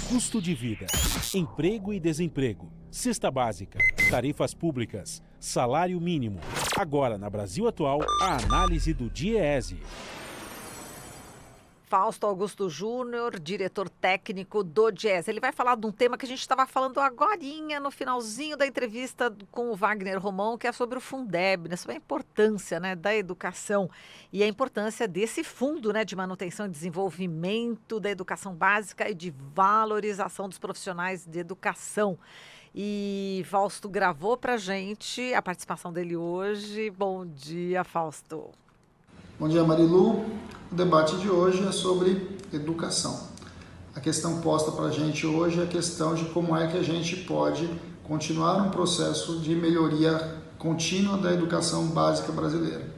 Custo de vida, emprego e desemprego, cesta básica, tarifas públicas, salário mínimo. Agora, na Brasil Atual, a análise do DIEESE. Fausto Augusto Júnior, diretor técnico do DIEESE. Ele vai falar de um tema que a gente estava falando agorinha, no finalzinho da entrevista com o Wagner Romão, que é sobre o Fundeb, né? Sobre a importância, né, da educação e a importância desse fundo, né, de manutenção e desenvolvimento da educação básica e de valorização dos profissionais de educação. E Fausto gravou para a gente a participação dele hoje. Bom dia, Fausto. Bom dia, Marilu. O debate de hoje é sobre educação. A questão posta para a gente hoje é a questão de como é que a gente pode continuar um processo de melhoria contínua da educação básica brasileira.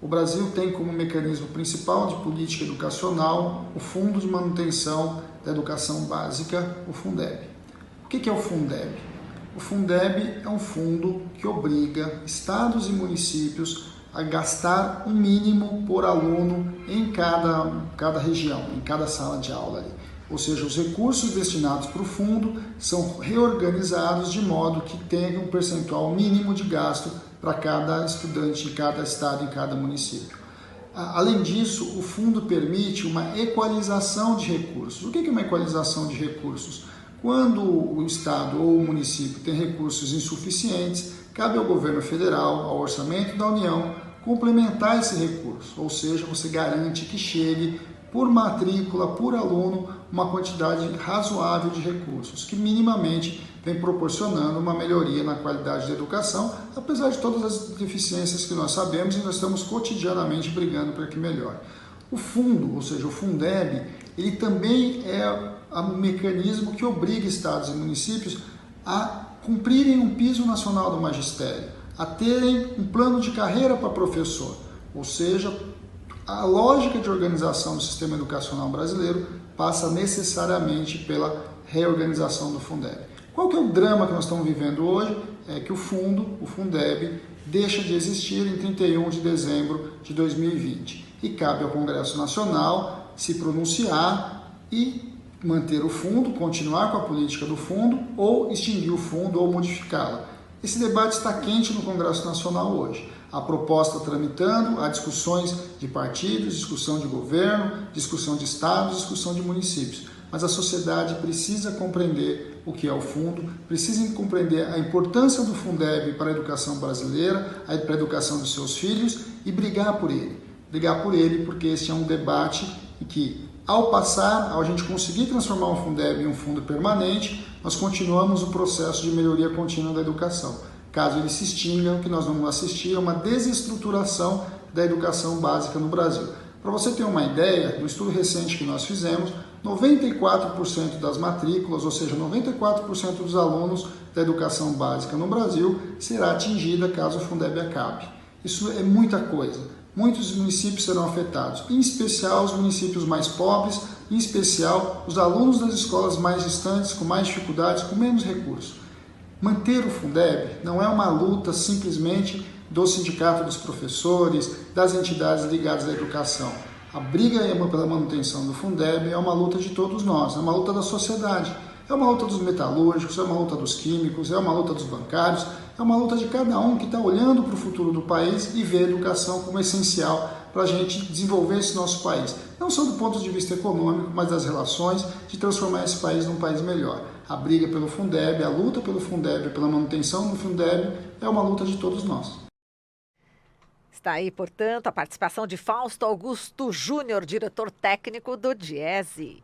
O Brasil tem como mecanismo principal de política educacional o Fundo de Manutenção da Educação Básica, o Fundeb. O que é o Fundeb? O Fundeb é um fundo que obriga estados e municípios a gastar um mínimo por aluno em cada região, em cada sala de aula ali. Ou seja, os recursos destinados para o fundo são reorganizados de modo que tenha um percentual mínimo de gasto para cada estudante em cada estado, em cada município. Além disso, o fundo permite uma equalização de recursos. O que é uma equalização de recursos? Quando o estado ou o município tem recursos insuficientes, cabe ao governo federal, ao orçamento da União, complementar esse recurso, ou seja, você garante que chegue por matrícula, por aluno, uma quantidade razoável de recursos, que minimamente vem proporcionando uma melhoria na qualidade da educação, apesar de todas as deficiências que nós sabemos e nós estamos cotidianamente brigando para que melhore. O fundo, ou seja, o Fundeb, ele também é um mecanismo que obriga estados e municípios a cumprirem um piso nacional do magistério, a terem um plano de carreira para professor, ou seja, a lógica de organização do sistema educacional brasileiro passa necessariamente pela reorganização do Fundeb. Qual que é o drama que nós estamos vivendo hoje? É que o Fundeb, deixa de existir em 31 de dezembro de 2020 e cabe ao Congresso Nacional se pronunciar e manter o fundo, continuar com a política do fundo ou extinguir o fundo ou modificá-la. Esse debate está quente no Congresso Nacional hoje. A proposta tramitando, há discussões de partidos, discussão de governo, discussão de estados, discussão de municípios. Mas a sociedade precisa compreender o que é o fundo, precisa compreender a importância do Fundeb para a educação brasileira, para a educação dos seus filhos e brigar por ele. Brigar por ele porque este é um debate em que, ao a gente conseguir transformar o Fundeb em um fundo permanente, nós continuamos o processo de melhoria contínua da educação. Caso ele se extinga, o que nós vamos assistir é uma desestruturação da educação básica no Brasil. Para você ter uma ideia, no estudo recente que nós fizemos, 94% das matrículas, ou seja, 94% dos alunos da educação básica no Brasil será atingida caso o Fundeb acabe. Isso é muita coisa. Muitos municípios serão afetados, em especial os municípios mais pobres, em especial os alunos das escolas mais distantes, com mais dificuldades, com menos recursos. Manter o Fundeb não é uma luta simplesmente do sindicato dos professores, das entidades ligadas à educação. A briga pela manutenção do Fundeb é uma luta de todos nós, é uma luta da sociedade. É uma luta dos metalúrgicos, é uma luta dos químicos, é uma luta dos bancários, é uma luta de cada um que está olhando para o futuro do país e vê a educação como essencial para a gente desenvolver esse nosso país. Não só do ponto de vista econômico, mas das relações, de transformar esse país num país melhor. A briga pelo Fundeb, a luta pelo Fundeb, pela manutenção do Fundeb, é uma luta de todos nós. Está aí, portanto, a participação de Fausto Augusto Júnior, diretor técnico do DIEESE.